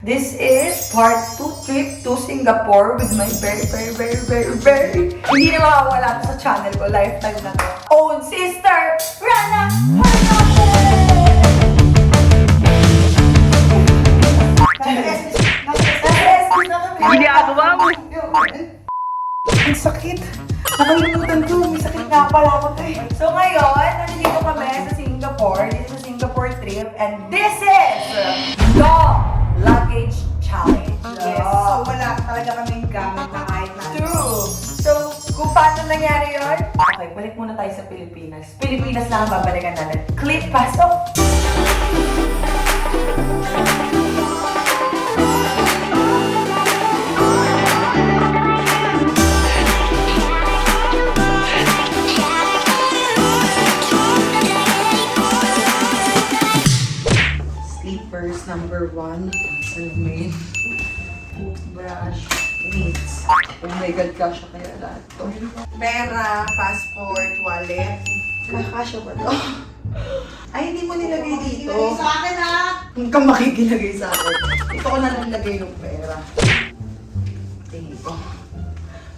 This is part 2 trip to Singapore with my very hindi na makawala sa channel ko, lifetime na to. Own sister, Rana Hindi ako ba mo? Ang sakit. Nakalimutan ko, may sakit nga pala ako to eh. So ngayon, nandito kami sa Singapore. This is a Singapore trip and this is the luggage challenge. Yes, so wala talaga kaming gamit na kahit na. True. So, kung paano nangyari yun? Okay, balik muna tayo sa Pilipinas. Pilipinas lang ang babalikan natin. Clip, pasok! Sleepers number 1, Salmain, toothbrush, meats. Oh my God, kasha kaya lahat to. Pera, passport, wallet. Kakasya ba to? Ay, hindi mo nilagay dito. Sa akin ha! Hindi ka makikilagay sa akin. Ito ko na lang lagay yung pera. Tingin ko.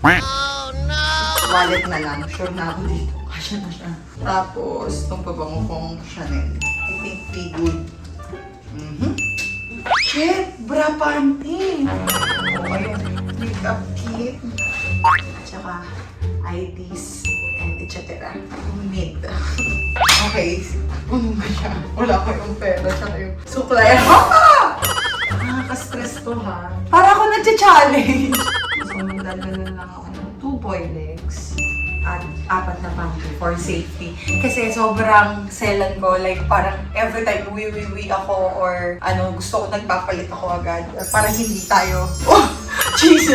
Oh no! Wallet na lang. Sure na ako dito. Kasya na siya. Tapos, itong pabango kong Chanel. I think be good. Shit! Bra panty! Okay, makeup kit. At saka IDs and etc. Mid. Okay, puno ba siya? Wala ko yung pera, tsaka yung suklay. Nakaka-stress to ha. Para ako nag-challenge. So, magdadala lang ako ng 2 boiled eggs at 4 na panty for safety. Kasi sobrang selan ko, like parang every time uwi ako or ano, gusto ko nagpapalit ako agad. Para hindi tayo, oh, jeez.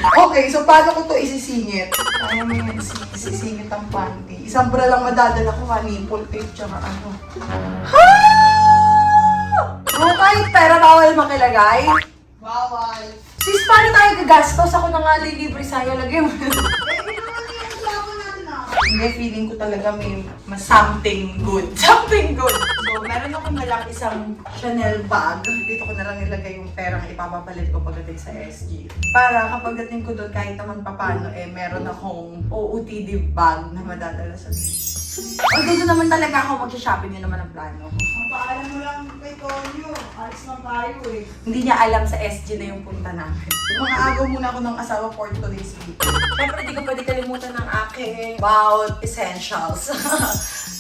Okay, so paano ko to isisingit? Kaya mo yan, isisingit ang panty. Isang bra lang madadala ko, nipple tape, tsaka ano. Ha! Kahit pera bawal makilagay? Bawal. Sis, paano tayo gagastos? Ako na nga lilibre sa'yo, lagay mo. Hindi, feeling ko talaga may something good. Something good! So, meron ako na lang isang Chanel bag. Dito ko na lang nilagay yung perang ipapapalit ko pagdating sa SG. Para kapag dating ko doon, kahit naman papano, meron akong OOTD bag na madadala sa although doon naman talaga ako mag-shopping, yun naman ang plano. Ang paalam mo lang kay Tonyo. Alis lang tayo eh. Hindi niya alam sa SG na yung punta namin. Mga agaw muna ako ng asawa for today's video. Siyempre, di ko pwede kalimutan ng aking Bout Essentials.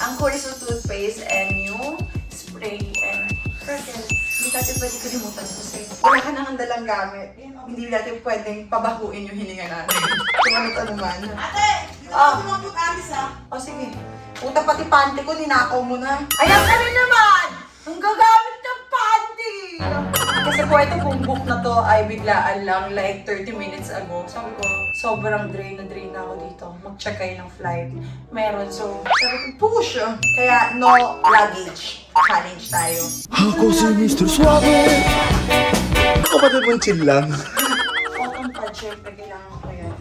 Ang Corizo toothpaste and yung spray and fragrance. Hindi natin pwede kalimutan kasi wala ka nang dalang gamit. Hindi natin pwedeng pabahuin yung hininga natin. Kung ano man. Ate! Ito mo alis ha? O sige. Puta pati panty ko, ninakaw mo na. Ayan ka rin naman! Ang gagamit ng panty! Kasi po ito kung book na to ay biglaan lang, like 30 minutes ago. Sabi ko, sobrang drain na ako dito. Mag-check kayo ng flight. Meron, so sabi ko, push! Kaya no luggage. Challenge tayo. Ako si Mr. Suave. Kapatid mong chill lang. Cotton pad, syempre, kailangan ko yan.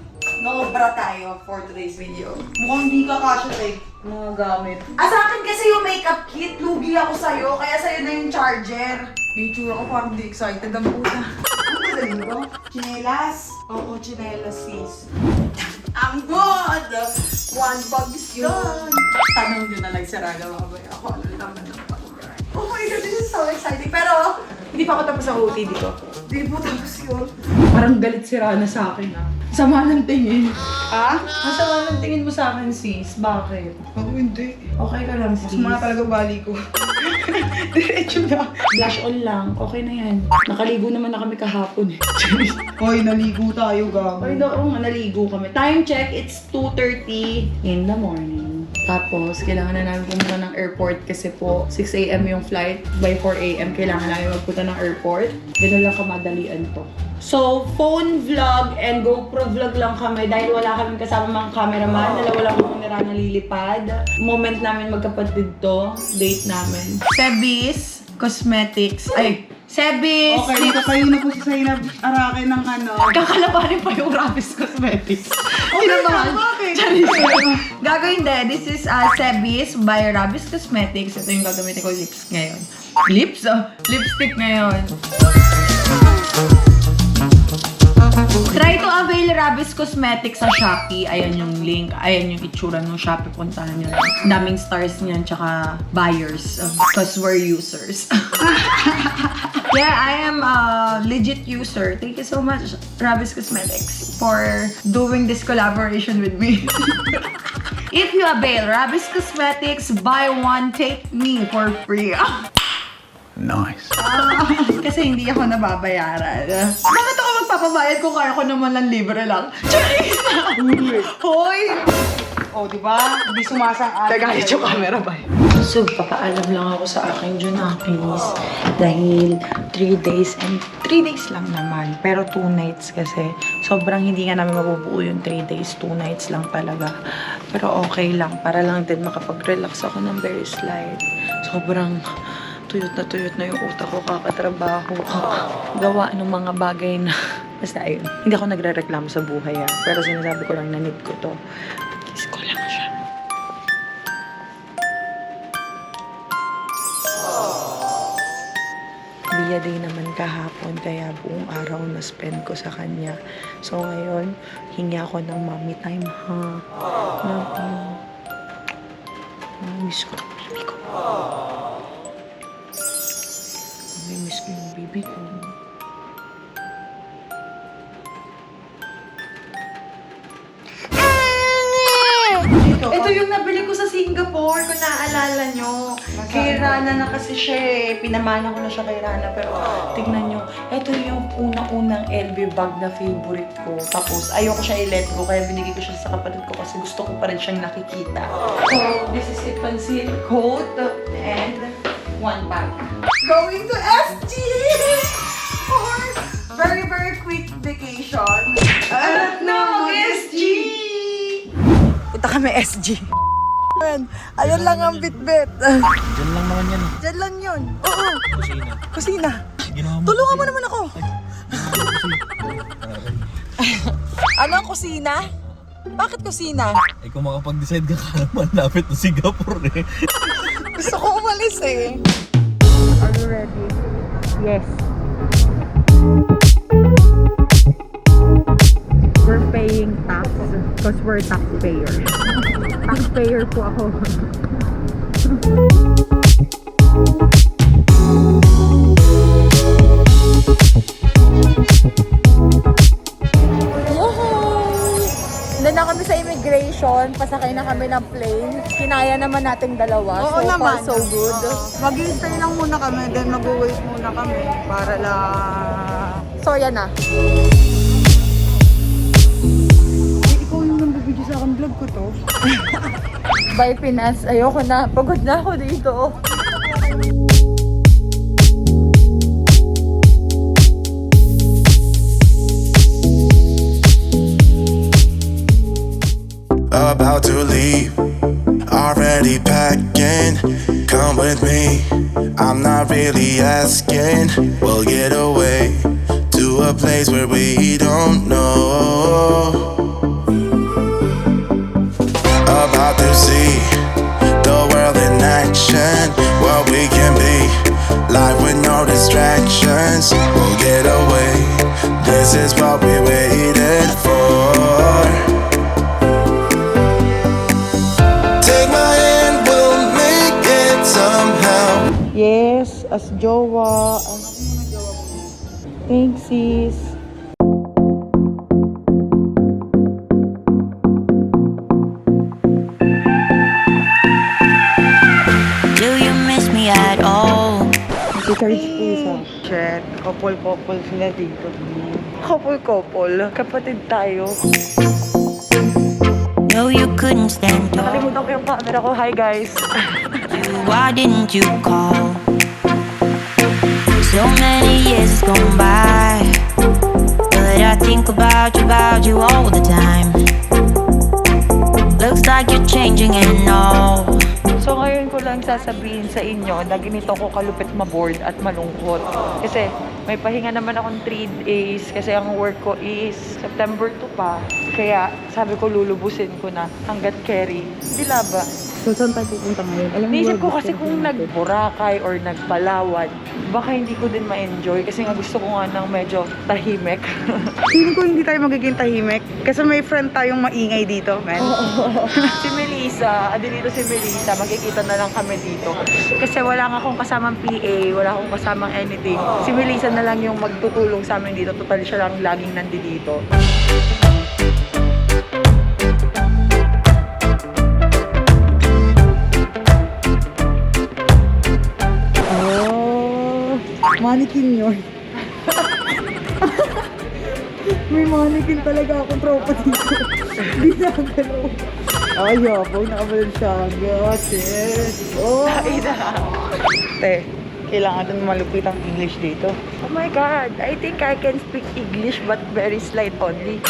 No bra tayo for today's video. Mukhang di ka kasha tayo. Mga gamit. Sa akin kasi yung makeup kit, lugi ako sa'yo, kaya sa'yo na yung charger. Yung tsura ko parang di excited ang puta. Ano ba dalhin ko? Chinelas. Oo, chinelas sis. Ang good! One bag is yun. Tanong nyo na lang sa Raga, makabay ako. Ano naman ang pag-grind. Oh my God, this is so exciting. Pero, hindi pa ako tapos sa OOTD ko. Di po tapos yun. Parang galit si Rana sa akin ah. Sama ng tingin. Ha? Ang sama ng tingin mo sa akin sis. Bakit? Ako hindi. Okay ka lang sis. Mas mga talaga bali ko. Diretso na. Blush on lang. Okay na yan. Nakaligo naman na kami kahapon eh. Hoy, naligo tayo, gago. Ay, oo nga, naligo kami. Time check, it's 2:30 in the morning. Tapos, kailangan na namin pumunta ng airport kasi po 6 AM yung flight. By 4 AM, kailangan namin magpunta ng airport. Ganun lang kamadalian to. So, phone vlog and GoPro vlog lang kami dahil wala kaming kasama mga cameraman. Dalawa lang kami na lilipad. Moment namin magkapatid to. Date namin. Sebis Cosmetics. Ay, Sebis! Okay, kayo na po si Zainab Arake ng ano. Kakalabanin pa yung Rabis Cosmetics. Okay naman. Bakit? Gagawin din. This is Sebis by Rabis Cosmetics. Ito yung gagamitin ko lips ngayon. Lips? Lipstick ngayon. Ravis Cosmetics sa Shopee. Ayan yung link. Ayan yung itsura ng Shopee. Puntahan nyo. Daming stars niyan, tsaka buyers. Because we're users. Yeah, I am a legit user. Thank you so much, Ravis Cosmetics, for doing this collaboration with me. If you avail Ravis Cosmetics, buy one, take me for free. Nice. Kasi hindi ako nababayaran. Bakit ako magpapabayad kung kaya ko naman lang libre lang? Charis! Hoy! Oh, di ba? Hindi sumasang-ayon. Kagalit yung camera ba? So, papaalam lang ako sa aking Junakis dahil 3 days and 3 days lang naman. Pero 2 nights kasi. Sobrang hindi nga namin mabubuo yung 3 days, 2 nights lang talaga. Pero okay lang. Para lang din makapag-relax ako ng very slight. Sobrang tuyot na yung utak ko, kakatrabaho, gawa ng mga bagay na basta ayun. Hindi ako nagre-reklamo sa buhay pero sinasabi ko lang na need ko to. Kiss ko lang siya. Via day naman kahapon, kaya buong araw na spend ko sa kanya. So ngayon, hingi ako ng mommy time, ha? Love you. Miss ko. Baby ko. Miss ko yung baby ko. Ito yung nabili ko sa Singapore, kung naaalala nyo. Kay Rana na kasi siya eh. Pinamana ko na siya kay Rana. Pero tignan nyo, ito yung unang-unang LV bag na favorite ko. Tapos ayoko siya i-let go, kaya binigay ko siya sa kapatid ko kasi gusto ko pa rin siyang nakikita. So, this is it, pansit, coat, and 1 bag. Going to SG for very, very quick vacation. At no, SG! Punta kami SG. Ayun lang ang bit-bit. Diyan lang naman yan. Diyan lang yun. Oo. Kusina. Kusina. Ginawa mo. Tulungan mo naman ako. Ano ang kusina? Bakit kusina? Eh kung makapag-decide ka naman, lapit na Singapore eh. Gusto ko umalis eh. Are you ready? Yes. We're paying tax because we're taxpayer. Taxpayer po ako. Doon na kami sa immigration, pasakay na kami ng plane. Kinaya naman nating dalawa. Oo So naman. far, so good. Mag-i-stay lang muna kami, then mag-wait muna kami para lang... So yan na. Ikaw yung nambibidyo sa akin, vlog ko to. Bye Pinas. Ayoko na. Pagod na ako dito. About to leave, already packing. Come with me, I'm not really asking. We'll get away to a place where we don't know. About to see the world in action, what we can be, life with no distractions. We'll get away, this is what we waited for. Take my hand, we'll make it somehow. Yes, as jowa. Thanks, sis. Do you miss me at all? Si-charge po isa. Shit, couple sila dito. Couple. Kapatid tayo. No, you couldn't stand tall. Nakalimutan ko yung camera ko. Hi, guys. Why didn't you call? So many years has gone by, but I think about you all the time. Looks like you're changing and all. So ngayon ko lang sasabihin sa inyo na ganito ko kalupit ma-bored at malungkot. Kasi may pahinga naman akong 3 days kasi ang work ko is September 2 pa. Kaya sabi ko lulubusin ko na hanggat carry. Di ba? So, saan tayo pupunta ngayon? Alam mo, Naisip ko gusto kasi kung natin. nag-Boracay or nag-Palawan, baka hindi ko din ma-enjoy kasi nga gusto ko nga ng medyo tahimik. Feeling ko hindi tayo magiging tahimik. Kasi may friend tayong maingay dito, man. Si Melissa, dito si Melissa, magkikita na lang kami dito. Kasi wala nga akong kasamang PA, wala akong kasamang anything. Si Melissa na lang yung magtutulong sa amin dito. Total siya lang laging nandito. Oh, mannequin yun. May mannequin talaga akong tropa dito. Ginagalaw. Ay, yabaw, nakabalad siya. Shit. Oh. Te, kailangan din malupit ang English dito. Oh my God, I think I can speak English but very slight only.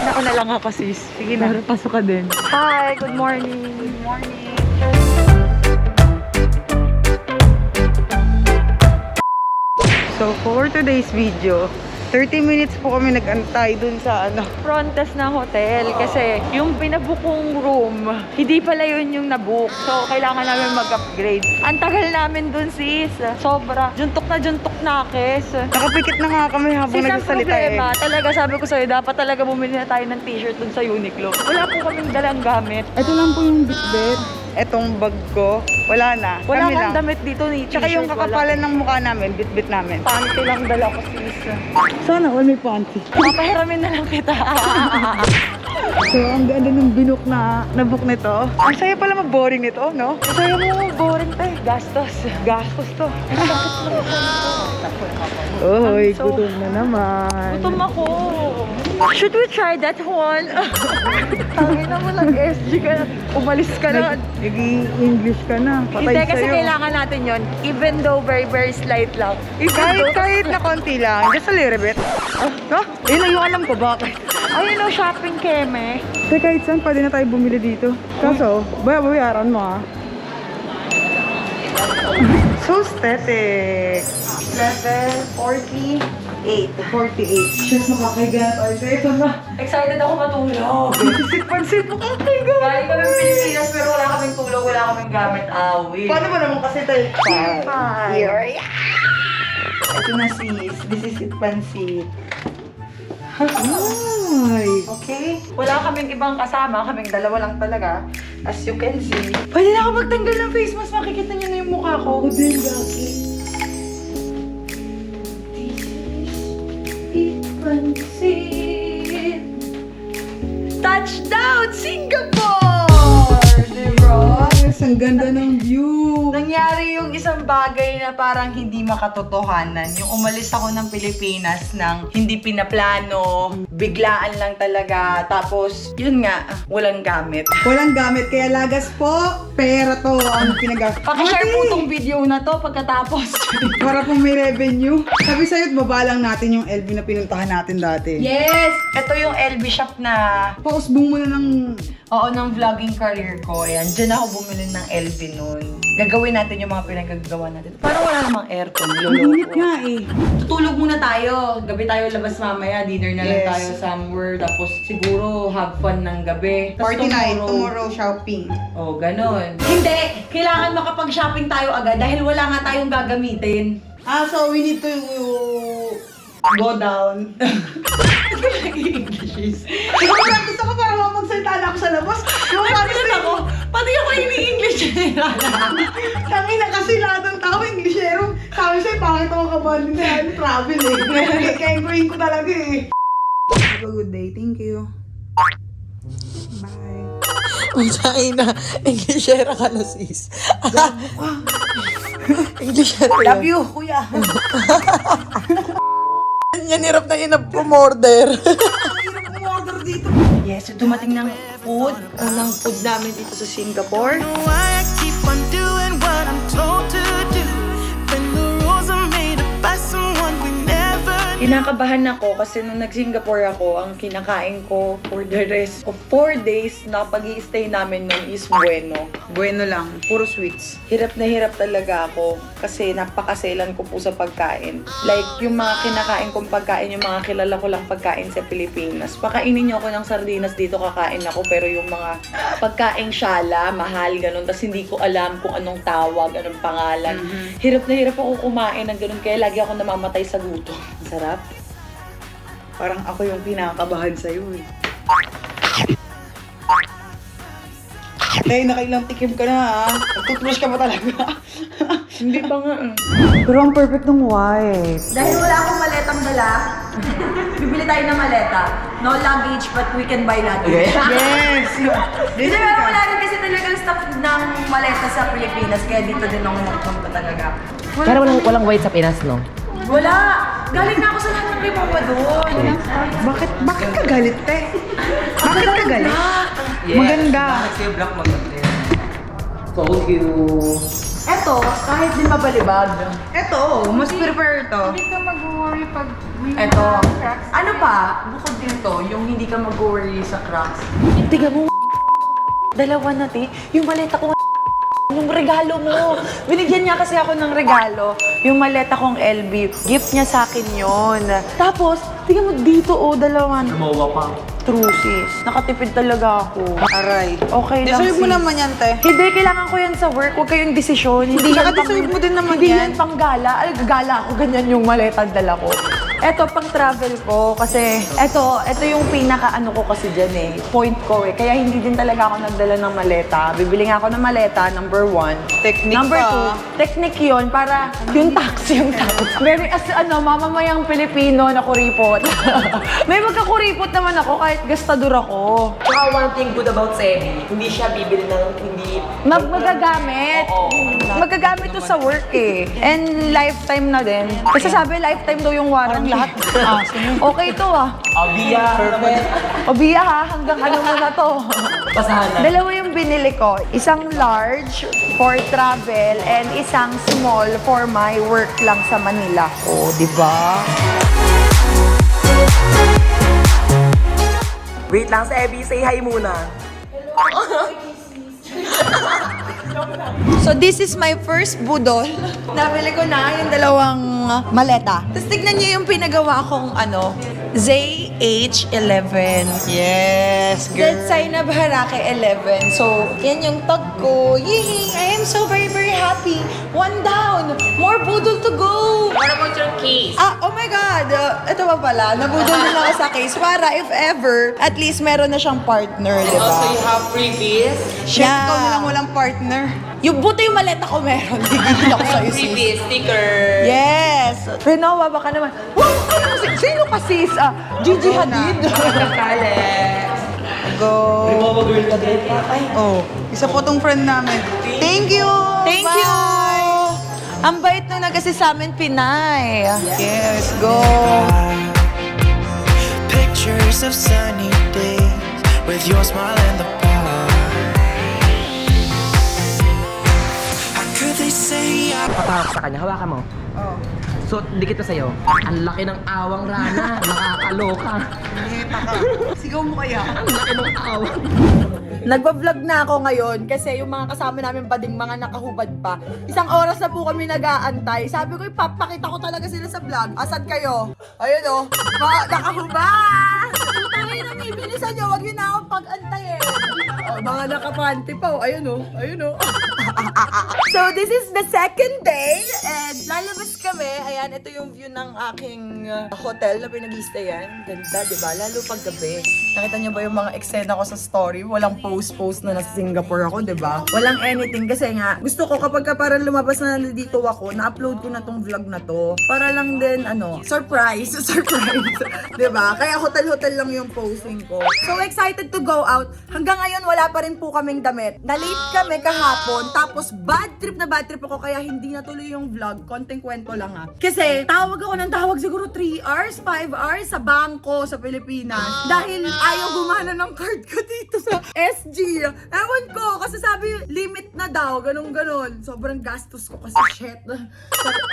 Ako na lang ako, sis. Sige na, pasok ka din. Hi, good morning. Good morning. So, for today's video, 30 minutes po kami nag-antay dun sa Front desk ng hotel kasi yung pinabook kong room, hindi pala yun yung nabook. So, kailangan namin mag-upgrade. Ang tagal namin dun, sis. Sobra. Juntok na, kes. Nakapikit na nga kami habang Sis, ang nagsasalita problema, talaga sabi ko sa'yo, dapat talaga bumili na tayo ng t-shirt dun sa Uniqlo. Wala po kaming dalang gamit. Ito lang po yung bitbit. Etong bag ko, wala na. Wala Kami kang lang. damit dito ni Tsaka yung kakapalan ng mukha namin, bitbit namin. Panty lang dala ko, sis. Sana all may panty. Papahiramin na lang kita. So, ang ganda ng binook na book nito. Ang saya pala mag-boring nito, no? Masaya mo, boring tayo. Gastos. Gastos to. Ang sakit ng Oy, So, gutom na naman. Gutom ako. Should we try that one? Tangin na mo lang, SG ka. Umalis ka na. Nag-English ka na. Patay Hindi, kasi sa'yo. kailangan natin yon. Even though very, very slight lang. Kahit na konti lang. Just a little bit. No? Yun lang yung alam ko. Bakit? Ayun o, shopping keme. Kasi kahit saan, pwede na tayo bumili dito. Kaso, bayaran mo ah. So aesthetic. Level 48. 48. Shit, makakahiga na tayo. Ito na. Excited ako matulog. Pansit mo kakahiga. Galing kami Pilipinas pero wala kaming tulog, wala kaming gamit. Paano ba naman kasi tayo? Here. Ito na sis. This is it, pansit. Ay. Okay? Wala kaming ibang kasama, kaming dalawa lang talaga. As you can see. Pwede na ako magtanggal ng face mask. Makikita niyo na yung mukha ko. Ako din, Gaki. Touchdown, Singapore! Diba? Ang ganda ng view. Nangyari yung isang bagay na parang hindi makatotohanan. Yung umalis ako ng Pilipinas ng hindi pinaplano, biglaan lang talaga. Tapos, yun nga, walang gamit. Walang gamit. Kaya lagas po, pera to ang pinag- Pakishare po tong video na to pagkatapos. Para po may revenue. Sabi sa'yo, baba lang natin yung LV na pinuntahan natin dati. Yes! Ito yung LB shop na, Pausbong mo na ng... ng vlogging career ko. Ayan, dyan ako bumili ng LB nun. Gagawin natin yung mga pinagagawa natin. Parang wala namang aircon, Init niloloko. nga eh. Tutulog muna tayo. Gabi tayo labas mamaya. Dinner na lang Yes. tayo somewhere. Tapos siguro have fun ng gabi. Tas Party night, tomorrow shopping. Oh, ganon. Hindi! Kailangan makapag-shopping tayo agad dahil wala nga tayong gagamitin. So we need to go down. English. Ikaw practice ako para mapagsalita na ako sa labas. Yung practice ako. Pati ako ini-English. Kami na kasi lahat ng tao, Englishero. Sabi sa'yo, bakit ako kabandin na travel eh. Kaya enjoyin ko talaga eh. Have a good day. Thank you. Bye. Unsay na, Englishera ka na sis. Englishera Love you, kuya. yan, hirap na yun na pumorder. Order dito. Yes, so dumating ng food. Unang food namin dito sa Singapore. Why I keep on doing what I'm told to do when the rules are made up by someone we never knew. Kinakabahan ako kasi nung nag-Singapore ako, ang kinakain ko for the rest of 4 days na pag-i-stay namin nun is bueno. Bueno lang, puro sweets. Hirap na hirap talaga ako kasi napakaselan ko po sa pagkain. Like, yung mga kinakain kong pagkain, yung mga kilala ko lang pagkain sa Pilipinas. Pakainin niyo ako ng sardinas dito, kakain ako. Pero yung mga pagkain syala, mahal, ganun. Tapos hindi ko alam kung anong tawag, anong pangalan. Hirap na hirap ako kumain ng ganun. Kaya lagi ako namamatay sa gutom. Sarap. Parang ako yung pinakabahan sa'yo eh. Nakailang tikim ka na ha. Toothbrush ka pa talaga. Hindi pa nga. Pero ang perfect ng white. Dahil wala akong maletang dala, bibili tayo ng maleta. No luggage, but we can buy luggage. Yes! Hindi naman wala rin kasi talagang stock ng maleta sa Pilipinas, kaya dito din ako nagpunta talaga. Pero walang white sa Pinas, no? Wala! Galing na ako sa lahat ng Ribamba doon. Bakit ka galit, te? Bakit ka galit? Maganda. Told you. Eto, kahit di mabalibag. Eto, mas prefer to. Hindi ka mag-worry pag may Eto, ano pa? Bukod dito, yung hindi ka mag-worry sa cracks. Tiga mo, dalawa na ti. Yung maleta ko, yung regalo mo. Binigyan niya kasi ako ng regalo. Yung maleta kong LB. Gift niya sa akin yon. Tapos, tiga mo dito, dalawa na. Gumawa pa. Trusis. Nakatipid talaga ako. Aray. Okay lang, Deserve mo sis. naman yan, te. Hindi, kailangan ko yan sa work. Huwag kayong desisyon. Hindi Saka yan deserve mo din naman hindi yan. yan pang gala. Ay, gala ako. Ganyan yung maleta dala ko. Eto, pang travel ko. Kasi, eto yung pinaka ano ko kasi dyan eh. Point ko eh. Kaya hindi din talaga ako nagdala ng maleta. Bibili nga ako ng maleta, number 1. Technique Number pa. 2, technique yun para yung taxi. Very, mamamayang Pilipino na kuripot. May magkakuripot naman ako kahit gastador ako. Saka one thing good about Sebi, hindi siya bibili ng hindi... Magagamit. Magagamit to sa work eh. And lifetime na din. Kasi sabi lifetime daw yung warranty. Lahat. Okay to ah. Abia. Perfect. O Bia ha, hanggang ano mo na to. Basahan na. Dalawa yung binili ko. Isang large for travel and isang small for my work lang sa Manila. O, di ba? Wait lang, Sebi. Say hi muna. So this is my first budol. Nabili ko na yung dalawang maleta. Tapos tignan niyo yung pinagawa kong ZH11. Yes, girl. Dead sign of Harake 11. So, yan yung tag ko. Yay! I am so very, very happy. One down. More budol to go. What about your case? Oh my God! Ito pa pala, nabudol din ako sa case para if ever, at least meron na siyang partner, di ba? Also, you have freebies? Shit, ikaw na lang walang partner. Yung buti yung maleta ko meron. Hindi ako sa'yo, sis. Freebies, sticker. Yes! Renoa, baka naman. Wow! Sino ka, sis? Gigi Hadid. Go. Remova girl ka din. Ay. Oh, isa po tong friend namin. Thank you! Thank you! Ang bait na kasi sa amin, Pinay. Yes, go! Pictures of sunny days with your smile in the park. How could they say I Papahawak sa kanya, hawakan mo. Oh. So, dikit na sa'yo. Ang laki ng awang rana. Nakakaloka. Sigaw mo kaya? Ang laki ng awang. Nagpa-vlog na ako ngayon kasi yung mga kasama namin bading mga nakahubad pa. Isang oras na po kami nag-aantay. Sabi ko, ipapakita ko talaga sila sa vlog. Asan kayo? Ayun o, mga nakahubad! Tayo nang ibilisan nyo, huwag nyo na akong pag-antayin. Mga nakapanty pa o, ayun o, ayun o. So, this is the second day and lalabas kami. Ayan, ito yung view ng aking hotel na pinag-i-stayan. Ganda, di ba? Lalo pag gabi. Nakita niyo ba yung mga eksena ko sa story? Walang post-post na nasa Singapore ako, di ba? Walang anything kasi nga, gusto ko kapag parang lumabas na nandito ako, na-upload ko na tong vlog na to. Para lang din, surprise, surprise. Di ba? Kaya hotel-hotel lang yung posting ko. So excited to go out. Hanggang ngayon, wala pa rin po kaming damit. Na-late kami kahapon, tapos bad trip ako, kaya hindi natuloy yung vlog. Konting kwento lang Kasi tawag ako ng tawag siguro 3 hours, 5 hours sa bangko sa Pilipinas. Dahil ayaw gumana ng card ko dito sa SG. Ewan ko, kasi kasi sabi, limit na daw, ganun. Sobrang gastos ko kasi shit. Sabi,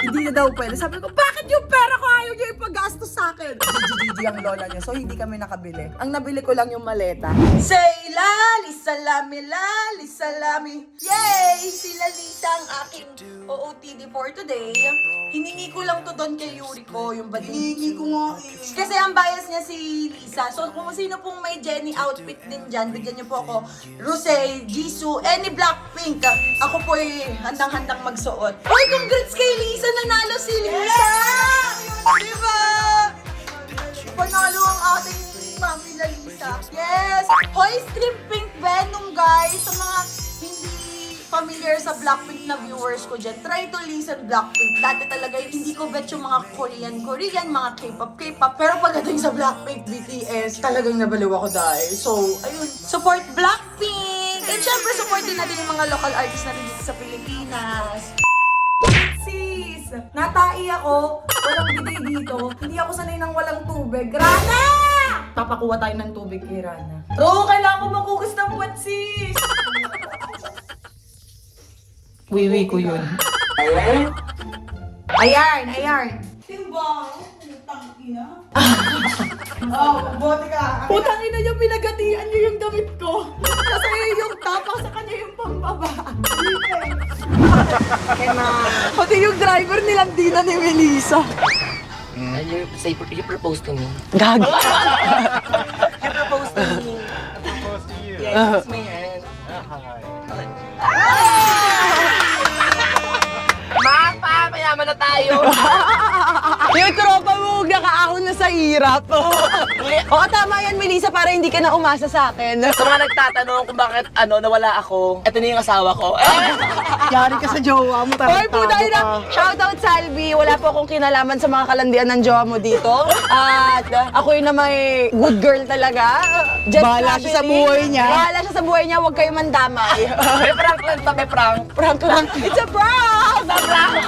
hindi na daw pwede. Sabi ko, bakit yung pera ko ayaw niya ipagastos sa akin? GG ang lola niya. So, hindi kami nakabili. Ang nabili ko lang yung maleta. Say lali, salami. Yay! Sila Lisa ang aking OOTD for today. Hiningi ko lang to doon kay Yuriko, yung bading. Hiningi ko nga Kasi ang bias niya si Lisa. So kung sino pong may Jennie outfit din dyan, bigyan niyo po ako. Rosé, Jisoo, any Blackpink. Ako po ay handang-handang magsuot. Hoy, congrats kay Lisa! Nanalo si Lisa! Diba? Panalo ang ating mami na Lisa. Yes! Hoy, Strip Pink Venom, guys! Sa mga hindi familiar sa Blackpink na viewers ko dyan, try to listen Blackpink. Dati talaga hindi ko bet yung mga Korean, mga K-pop. Pero pagdating sa Blackpink, BTS, talagang nabaliw ako dahil. So, ayun, support Blackpink! And syempre, support din natin yung mga local artists natin dito sa Pilipinas. Sis, natai ako. Walang bidet dito. Hindi ako sanay ng walang tubig. Rana! Papakuha tayo ng tubig kay Rana. Ro, kailangan ko magkukis ng puwet, sis! Wiwi ko yun. Ayan. Timbang! Putang ina! Bote ka! Putang ina niyo, pinagatian niyo yung damit ko. Kasi yung tapang sa kanya yung pambaba. Pati yung driver nilang Dina ni Melissa. And you propose to me. Gago. You propose to me. Yes, it's my hand. Mapa, mayaman na tayo. Yung tropa mo, huwag nakaahon na sa hirap. Oo, tama yan, Melissa, para hindi ka na umasa sa akin. Sa mga nagtatanong kung bakit nawala ako, eto na yung asawa ko. Yari ka sa jowa mo, Hoy, puta na! Shoutout Salvi! Wala po akong kinalaman sa mga kalandian ng jowa mo dito. At ako'y na may good girl talaga. Bahala siya sa buhay niya. Bahala siya sa buhay niya, huwag kayo mandamay. May prank lang ito, may prank. Prank lang. It's a prank! May prank.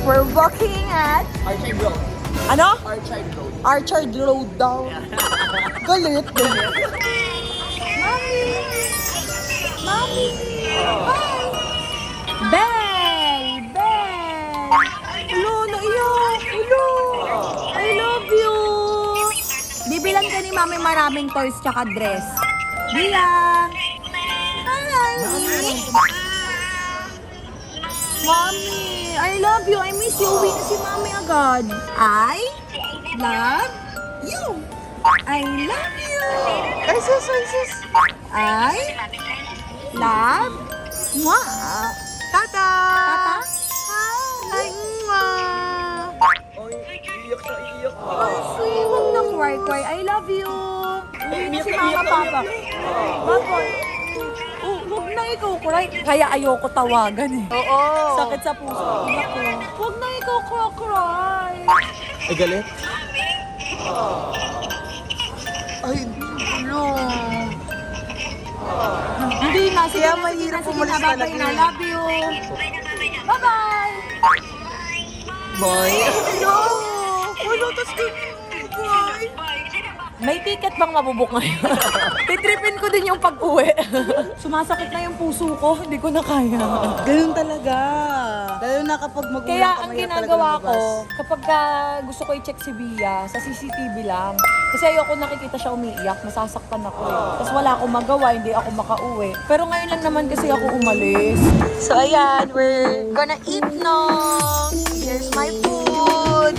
We're walking at... Archive Road. Ano? Archive Road. Archer Road daw. Galit. Mami! Hi! Belle! Hello, naiyak! Hello! I love you! Bibilan ka ni Mami maraming toys tsaka dress. Bilang! Hi! Mami! I love you! I miss you! Uwi na si Mami agad. I love you! I love you! Ay, sus! I love Mwah! Tata! Hi! Mwah! Iyak. Ay, sweet! Huwag na cry. I love you! Uwi na si Mama Papa. Bakit? Oh, huwag na ikaw cry. Kaya ayoko tawagan eh. Oo. Sakit sa puso. Iyak ko. Huwag na ikaw cry. Ay, galit? Ay, no. Hindi na. Sige Kaya na, mahirap sige umalis na. talaga Bye-bye na. eh. Love you. Bye-bye. Boy! Hello. Wala, tas bye. May ticket bang mabubuk ngayon? Titripin ko din yung pag-uwi. Sumasakit na yung puso ko. Hindi ko na kaya. Ganun talaga. Lalo na kapag magulang Kaya ka, ang mahirap ginagawa talaga lumabas. ko, kapag gusto ko i-check si Bia, sa CCTV lang. Kasi ayoko nakikita siya umiiyak, masasaktan ako. Tapos wala akong magawa, hindi ako makauwi. Pero ngayon lang naman kasi ako umalis. So ayan, we're gonna eat now. Here's my food.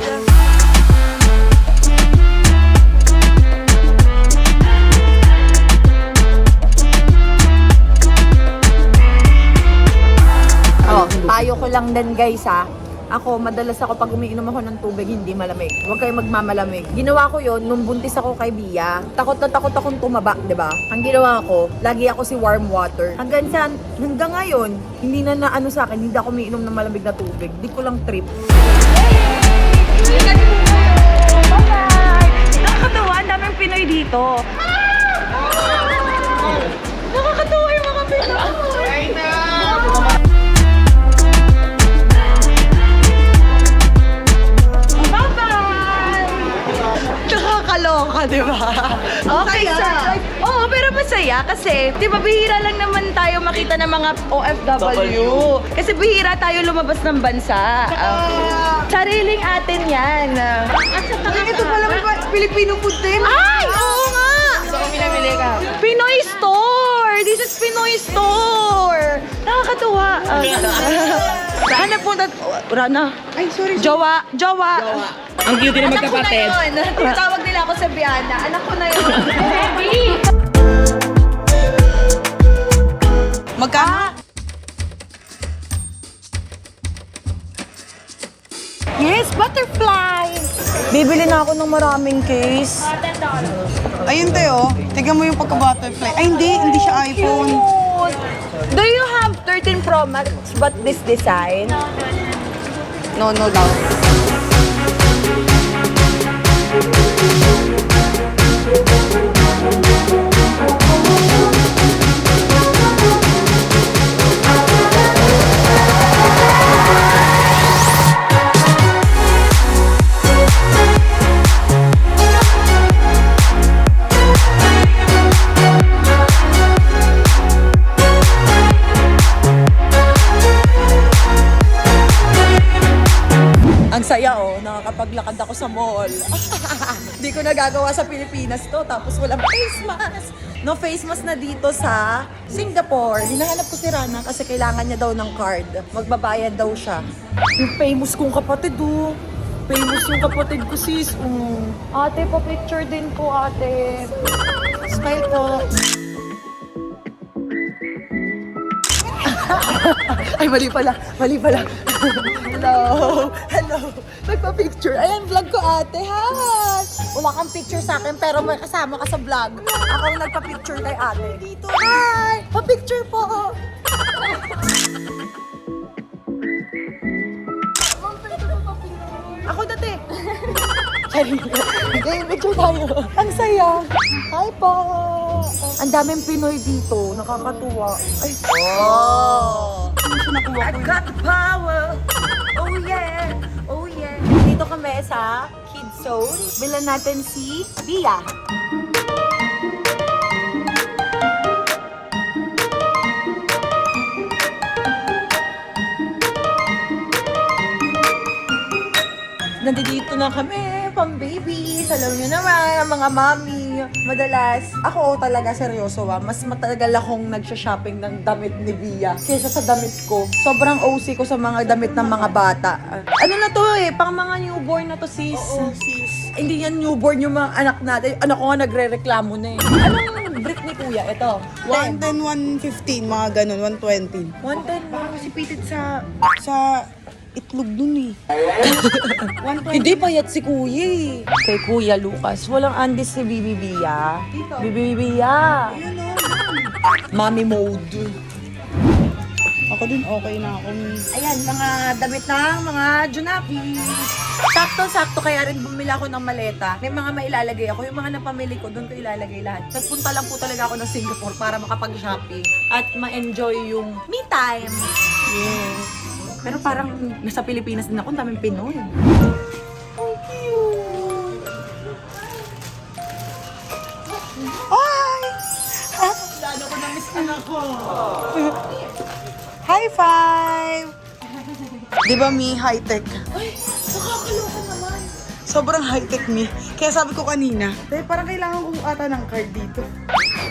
Oh, payo ko lang din guys ha. Ako, madalas ako pag umiinom ako ng tubig, hindi malamig. Huwag kayo magmamalamig. Ginawa ko yon nung buntis ako kay Bia. Takot na takot akong tumaba, di ba? Ang ginawa ko, lagi ako si warm water. Hanggang ngayon, hindi na naano sa akin, hindi ako umiinom ng malamig na tubig. Di ko lang trip. Bye-bye! Nakakatawa, ang daming Pinoy dito. Nakakatawa yung mga Pinoy. Diba? Okay, surprise. Oo, pero masaya kasi, di ba, bihira lang naman tayo makita ng mga OFW. Kasi bihira tayo lumabas ng bansa. Sariling atin yan. At saka Ito pala may Filipino food din. ay! Oo nga! Saan pinamili ka? Pinoy Store! This is Pinoy Store! Nakakatuwa. Hanap po na... Rana. Ay, sorry. Jowa. Ang cute na Anak ko na magkapatid. yun. Tinatawag nila ako sa Biana. Anak ko na yun. Baby! Magkano? Yes, butterfly! Bibili na ako ng maraming case. Ayun tayo. Tignan mo yung pagka-butterfly. Ay, hindi siya iPhone. Do you have 13 Pro Max but this design? No daw. Ang saya nakakapaglakad ako sa mall. Hindi ko nagagawa sa Pilipinas to, tapos walang face mask. No face mask na dito sa Singapore. Hinahanap ko si Rana kasi kailangan niya daw ng card. Magbabayad daw siya. Yung famous kong kapatid Famous yung kapatid ko, sis. Ate, pa-picture din po, ate. Smile po. Ay, mali pala. Hello. Nagpa-picture. Ayan, vlog ko, ate. Hi. Wala kang picture sa akin, pero may kasama ka sa vlog. Ako ang nagpa-picture kay ate. Dito. Hi. Pa-picture po. Ako dati. Game picture tayo. Ang saya. Hi po. Ang daming Pinoy dito. Nakakatuwa. Ay. Oh. I got the power. Oh yeah. Oh yeah. Dito kami sa Kids Zone. Bilan natin si Bia. Nandito na kami, pang babies. Alam nyo naman, ang mga mami. Madalas, ako talaga seryoso mas matagal akong nagsha-shopping ng damit ni Bia kaysa sa damit ko. Sobrang OC ko sa mga damit ng mga bata. Ano na to pang mga newborn na to, sis. Oo, sis. Hindi yan newborn yung mga anak natin. Anak ko nga nagre-reklamo na Anong brick ni kuya? Ito. 110, 115, mga ganun, 120. 110 mo. Sipitit sa... Itlog dun eh. Hindi payat si kuya Kay Kuya Lucas, walang andis si Bibi Bia. Bibi Bia. Mommy mode. Ako din, okay na ako. Ayan, mga damit ng mga Junaki. Sakto-sakto, kaya rin bumili ako ng maleta. May mga mailalagay ako. Yung mga napamili ko, doon ko ilalagay lahat. Nagpunta lang po talaga ako ng Singapore para makapag-shopping. At ma-enjoy yung me time. Yes. Pero parang nasa Pilipinas din ako, ang daming Pinoy. Hi! Lalo ko na-miss anak ko. High five! Di ba, Mi? High-tech. Ay, nakakaloka naman. Sobrang high-tech, Mi. Kaya sabi ko kanina, parang kailangan ko ata ng card dito.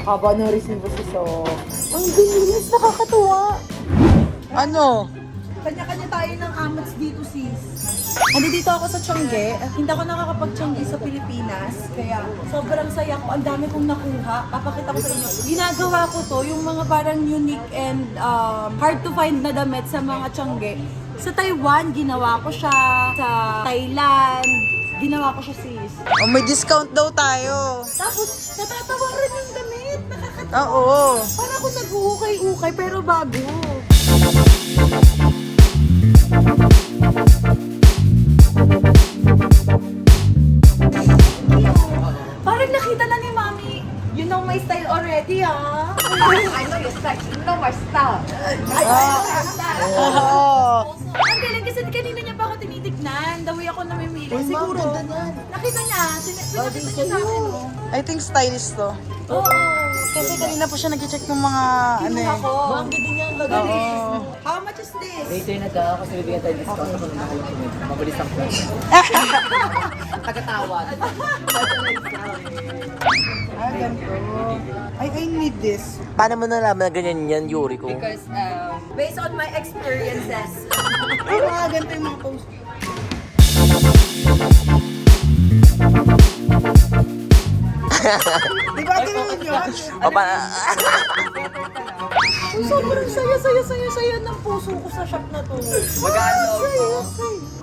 Haba na resibo si So. Ang bilis, nakakatuwa. Ano? Kanya-kanya tayo ng amats dito, sis. Dito ako sa Tiangge. Hindi ako nakakapag-Tiangge sa Pilipinas. Kaya sobrang saya ko. Ang dami kong nakuha. Papakita ko sa inyo. Ginagawa ko to, yung mga parang unique and hard to find na damit sa mga Tiangge. Sa Taiwan, ginawa ko siya. Sa Thailand, ginawa ko siya, sis. Oh, may discount daw tayo. Tapos, natatawaran yung damit. Nakakatawa. Oo. Parang ako nag-uukay-ukay pero bago. Parang nakita na ni Mami. You know my style already, ah. I know your style. You know my style. I know your style. Oo. Ang galing kasi kanina niya pa ako tinitignan. The way ako namimili. Siguro, nakita niya. Pinakita niya sa akin. I think stylish to. Oo. Kasi kanina po siya nag-check ng mga ano eh. Ako. Ang ganda niya. Ang ganda. Oo. How much is this? Later na ka kasi bibigyan tayo discount ako ng nakalimit. Mabilis ang price. Tagatawad. Ganito. I need this. Paano mo nalaman na ganyan yan, Yuri ko? Because, based on my experiences. Ay, mga ganito yung mga post. Di ba ganoon yun? O, Sobrang saya ng puso ko sa shop na to.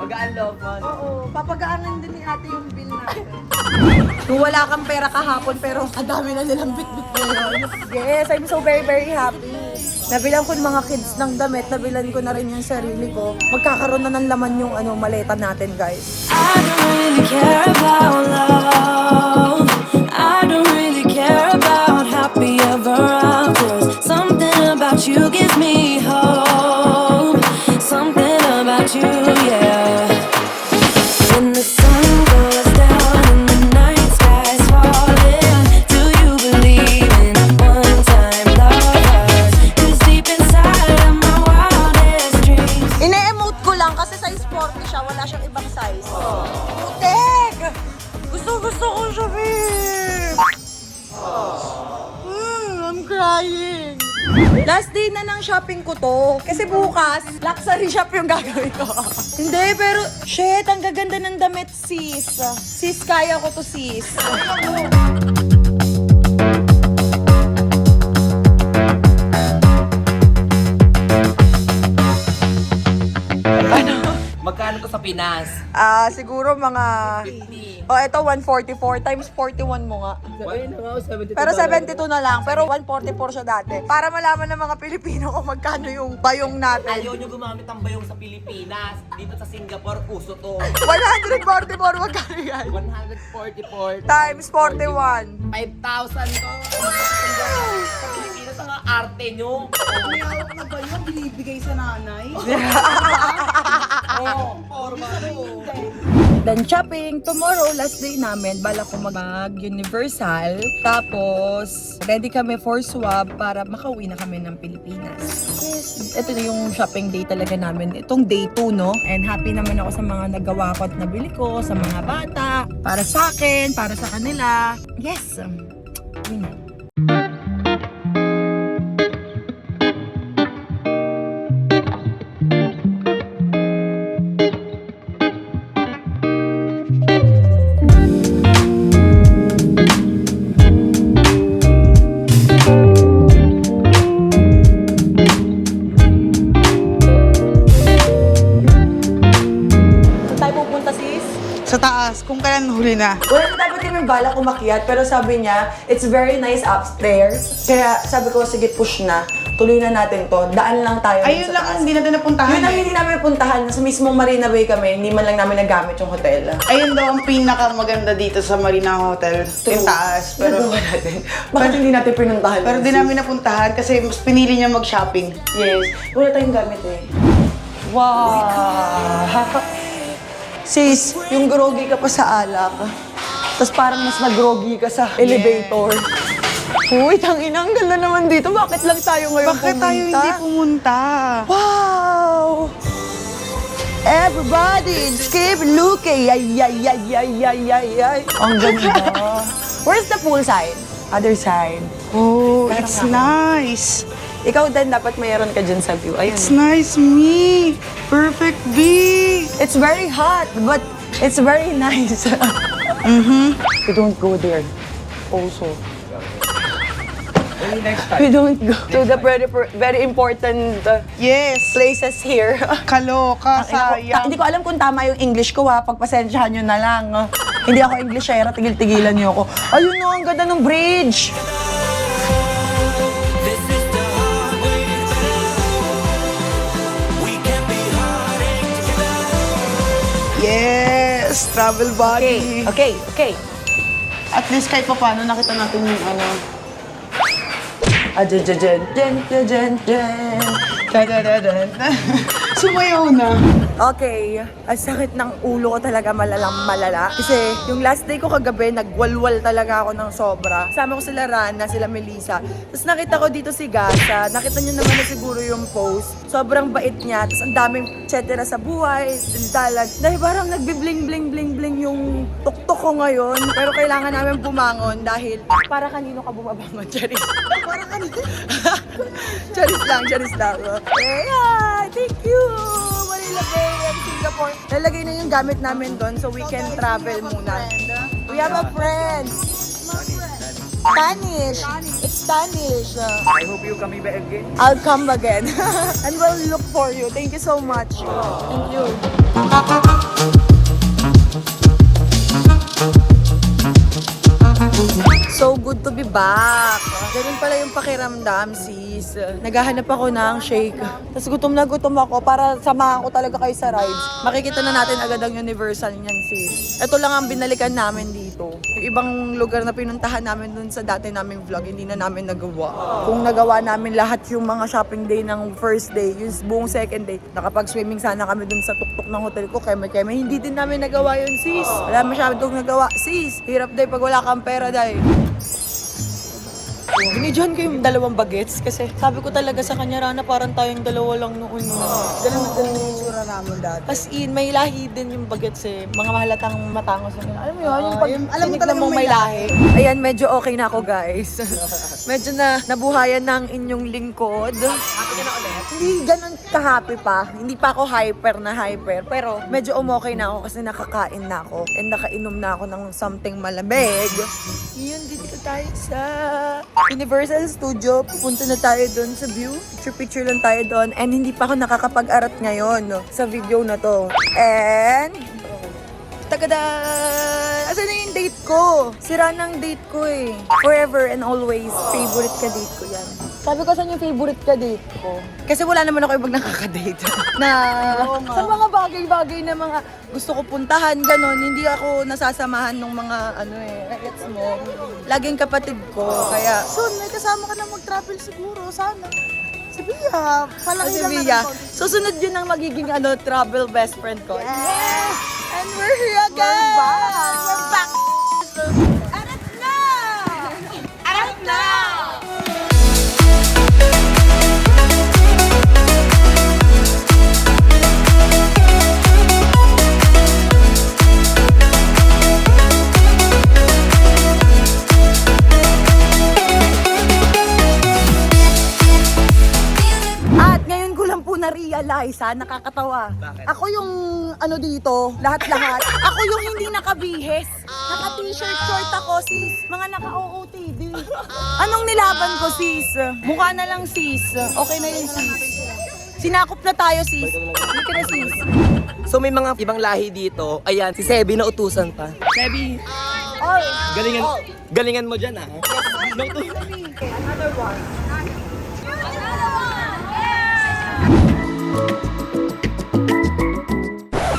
Mag-unlock mo. Oo, papagaanan din ni ate yung bill natin. Kung wala kang pera kahapon, pero kadami na nilang bit-bit ngayon. Yes, I'm so very, very happy. Nabilan ko yung mga kids ng damit, nabilan ko na rin yung sarili ko. Magkakaroon na ng laman yung maleta natin, guys. I don't really care about love. I don't really care about happy ever afters. Something about you gives me hope. Something about you, yeah. When the sun goes down and the night sky's falling, do you believe in one-time lovers? 'Cause deep inside of my wildest dreams. Ine-emote ko lang kasi size 40 siya, wala siyang ibang size. Putek! Gusto ko siya, babe! I'm crying! Last day na ng shopping ko to. Kasi bukas, luxury shop yung gagawin ko. Hindi, pero shit, ang gaganda ng damit, sis. Sis, kaya ko to, sis. Magkano ko sa Pinas? Siguro mga... ito 144 times 41 mo nga. Ayun na nga, 72 Pero 72 na lang. Pero 144 siya dati. Para malaman ng mga Pilipino kung magkano yung bayong natin. Ayaw nyo gumamit ang bayong sa Pilipinas. Dito sa Singapore, uso to. 144, magkano yan? 144 Times 41. 5,000 to. Sa Pilipinas, ang arte nyo. May hawak na ba yun? Binibigay sa nanay? Then shopping, tomorrow, last day namin, bala ko mag-Universal. Tapos, ready kami for swab para makauwi na kami ng Pilipinas. Yes, ito na yung shopping day talaga namin. Itong day 2, no? And happy naman ako sa mga nagawa ko at nabili ko, sa mga bata, para sa akin, para sa kanila. Yes! Yun na. Sa taas, kung kailan huli na. Wala na dapat kami balak umakyat, pero sabi niya, it's very nice upstairs. Kaya sabi ko, sige, push na. Tuloy na natin to. Daan lang tayo Ayun sa lang taas. ang hindi natin napuntahan. Yun ang hindi namin napuntahan. Sa mismong Marina Bay kami, hindi man lang namin nagamit yung hotel. Ayun daw ang pinakamaganda dito sa Marina Hotel. Yung taas. Pero, Nagawa natin. Bakit hindi natin pinuntahan? pero di namin napuntahan kasi mas pinili niya mag-shopping. Yes. Wala tayong gamit eh. Wow! Sis, yung groggy ka pa sa alak. Tapos parang mas nag-groggy ka sa elevator. Uy, tangina, ang ganda naman dito. Bakit lang tayo ngayon Bakit tayo hindi pumunta? Wow! Everybody, keep looking. Ay. Ang ganda. Where's the pool side? Other side. Oh, it's nice. Ikaw din, dapat mayroon ka dyan sa view. Ayun. It's nice, me. Perfect V. It's very hot, but it's very nice. We don't go there. Also. We don't go to the very important Yes. places here. Kaloka, sayang. Hindi ko alam kung tama yung English ko ha. Pagpasensyahan nyo na lang. Hindi ako Englishera, tigil-tigilan nyo ako. Ayun no, ang ganda ng bridge. Yes, travel body. Okay. At least kahit pa paano nakita natin yung ano. Jen. Sumayaw na. Okay, ang sakit ng ulo ko talaga malala. Kasi yung last day ko kagabi, nagwalwal talaga ako ng sobra. Kasama ko sila Rana, sila Melissa. Tapos nakita ko dito si Gasa. Nakita niyo naman na siguro yung post. Sobrang bait niya. Tapos ang daming chetera sa buhay, dindalan. Dahil parang nagbibling-bling-bling-bling yung tuktok ko ngayon. Pero kailangan namin bumangon dahil para kanino ka bumabangon, Charis? Para kanino? Charis lang. Yeah, thank you! Manila Bay and Singapore. Nalagay na yung gamit namin doon so we can travel muna. We have a friend. Spanish. It's Spanish. I hope you come back again. I'll come again. And we'll look for you. Thank you so much. Thank you. So good to be back. Ganun pala yung pakiramdam, sis. Naghahanap ako ng shake. Tapos gutom na gutom ako para samahan ko talaga kayo sa rides. Makikita na natin agad ang Universal niyan, sis. Ito lang ang binalikan namin dito. Yung ibang lugar na pinuntahan namin dun sa dati naming vlog, hindi na namin nagawa. Kung nagawa namin lahat yung mga shopping day ng first day, yung buong second day, nakapag-swimming sana kami dun sa tuktok ng hotel ko, keme-keme, hindi din namin nagawa yun, sis. Wala masyadong nagawa, sis. Hirap day pag wala kang pera, day. Binidyohan ko yung dalawang bagets kasi sabi ko talaga sa kanya, Rana, parang tayong dalawa lang noon. Ganun yung sura namin dati. As in, may lahi din yung bagets eh. Mga mahalatang matangos. Alam mo yun, yung pag alam mo talagang mong may lahi. Ayan, medyo okay na ako, guys. Medyo na nabuhayan ng inyong lingkod. Happy ka na ulit? Hindi ganun ka-happy pa. Hindi pa ako hyper. Pero medyo umokay na ako kasi nakakain na ako. And nakainom na ako ng something malamig. Yun, dito tayo sa Universal Studio. Pupunta na tayo doon sa view. Picture lang tayo doon. And hindi pa ako nakakapag-arat ngayon sa video na to. And tagada! Asan na yung date ko? Sira na ang date ko eh. Forever and always, favorite ka date ko yan. Sabi ko, saan yung favorite ka date ko? Kasi wala naman ako ibang nakaka-date. Sa mga bagay-bagay na mga gusto ko puntahan, gano'n, hindi ako nasasamahan ng mga gets mo. Laging kapatid ko, kaya... Soon, may kasama ka na mag-travel siguro, sana. Si Bia, palaki Si Bia, susunod yun ang magiging travel best friend ko. Yes! And we're here again! We're back! Arat na! Arat na! At ngayon ko lang po na-realize, nakakatawa. Bakit? Ako yung dito, lahat-lahat. Ako yung hindi nakabihis. Naka-t-shirt short ako, sis. Mga naka-OOTD. Anong nilaban ko, sis? Mukha na lang, sis. Okay na yun, sis. Sinakop na tayo, sis. Hindi ka na, sis. So may mga ibang lahi dito. Ayan, si Sebi na utusan pa. Sebi! All. Galingan mo dyan, ha? Another one.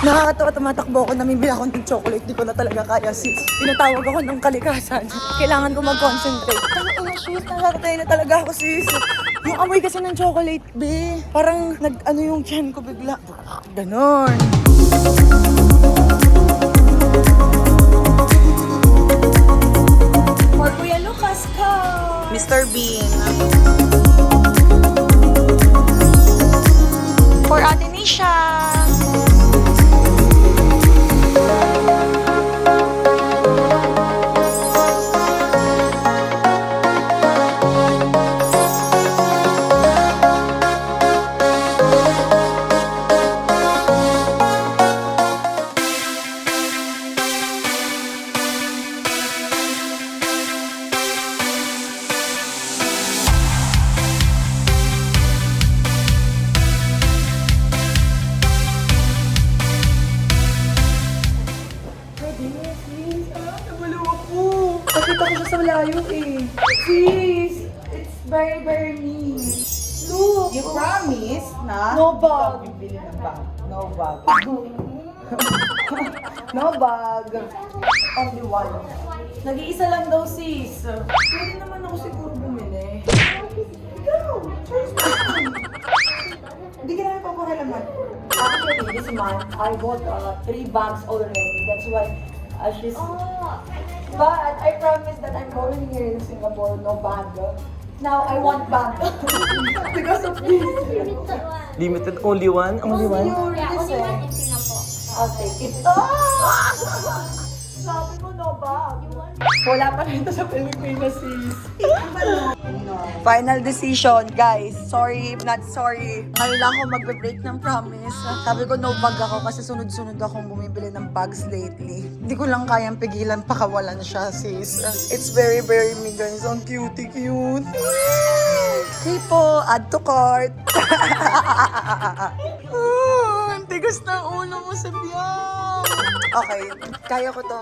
Nakakatawa, tumatakbo ako, namimili ako ng chocolate. Di ko na talaga kaya, sis. Pinatawag ako ng kalikasan. Kailangan ko mag-concentrate. Shoot, nakakatay na talaga ako, sis. Yung amoy kasi ng chocolate, be. Parang yung tiyan ko bigla. Ganon. For Kuya Lucas ka. Mr. Bean. For Ate Nisha. Nakita ko siya sa layo eh. Sis, it's very, very mean. Look! You promise na? No bag. Bibili ng bag. No bag. No bag. Only one. Nag-iisa lang daw, sis. Pwede naman ako siguro bumili. Ikaw! Choice mo. Hindi ka namin papakalaman. Actually, this month, I bought 3 bags already. That's why she's... But I promise that I'm going here in Singapore, no bag. Now, I want bag. Because of this. Limited only one? Only one? Yeah, only one in Singapore. I'll take it. Sabi mo, no bag. Wala pa rin ito sa Pilipinas, sis. Final decision, guys. Sorry, not sorry. Ngayon lang ako magbe-break ng promise. Sabi ko no bag ako kasi sunod-sunod akong bumibili ng bags lately. Hindi ko lang kayang pigilan pakawalan siya, sis. It's very, very me, guys. Ang cute. Okay po, add to cart. Ang tigas ng ulo mo sa biyang. Okay, kaya ko to.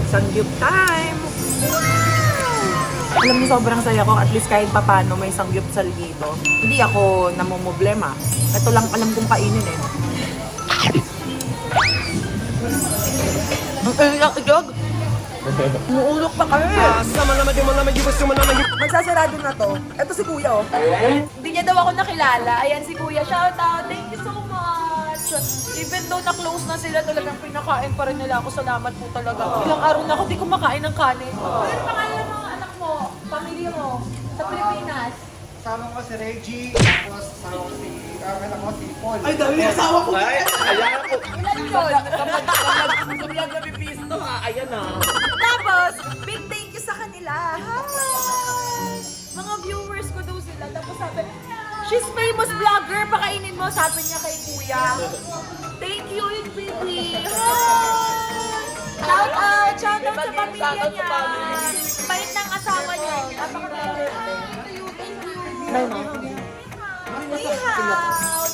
Sangyup time! Alam niyo, sobrang saya ko. At least kahit papano may sangyup sa lido. Hindi ako namumblema. Ito lang alam kong kainin eh. Ang iyak-iyak! Umuulok pa kami! Magsasarado na to. Ito si Kuya oh. Hindi niya daw ako nakilala. Ayan si Kuya. Shout out! Thank you so much! Even though na-close na sila, talagang pinakain pa rin nila ako. Salamat po talaga. Ilang araw na ako di kumakain ng kanin. Ano pangalan ng mga anak mo? Pamilya mo? Sa Pilipinas? Kasama ko si Reggie, tapos kasama ko si, anak ko si Paul. Ay, dami yung asawa ko! Ay, ayan ko. Ilan yun? Kapag nabibisto ha, ayan na. Tapos, big thank you sa kanila. Hi! Mga viewers ko daw sila. Tapos sabi, she's famous vlogger. Pakainin mo, sabi niya kay Kuya. Thank you, baby. Hi! Shout out sa pamilya niya. Bait ng asawa niya. Napaka-bait. Thank you. Ni hao.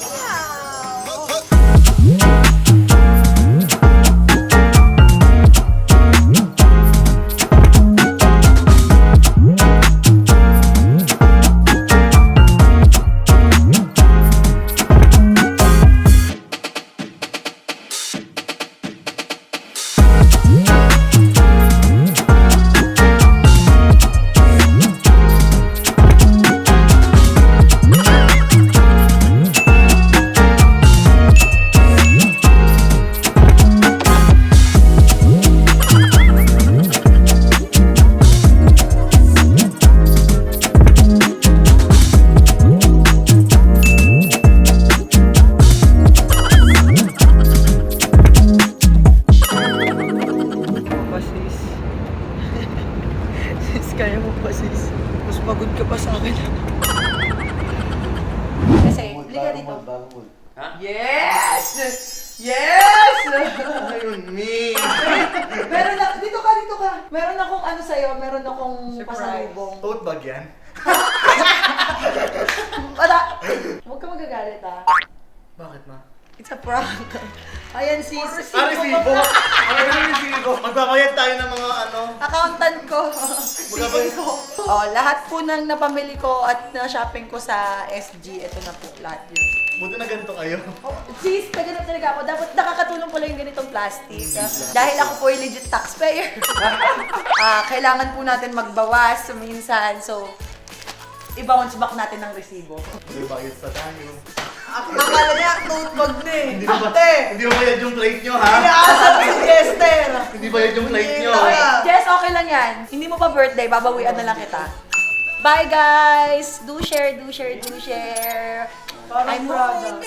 Kaya mo pa, sis. Mas pagod ka pa sa akin. Kasi, liga dito. Yes! Yes! Ayun, me! Meron na, dito ka. Meron akong ano sa'yo, meron akong pasalubong. Tote bag yan? Wala! Huwag ka magagalit ah. Bakit ma? It's a prank. Ayan sis. Resibo! Ano yung resibo? Magbabayad tayo ng mga ano? Accountant ko. Magbabayad ko. Oh, lahat po ng napamili ko at na-shopping ko sa SG, ito na po lahat yun. Buti na ganito kayo. Oh, sis, naganap talaga ako. Dapat nakakatulong pala yung ganitong plastic. Dahil ako po ay legit taxpayer. Kailangan po natin magbawas minsan. So, i-bounce back natin ng resibo. May bayad sa tayo. Akala niya, tote bag na eh. Hindi ba bayad yung plate nyo, ha? Inaasap ko si Esther. Hindi bayad yung plate nyo. Jess, okay lang yan. Hindi mo pa birthday, babawian na lang kita. Bye guys! Do share. I'm proud.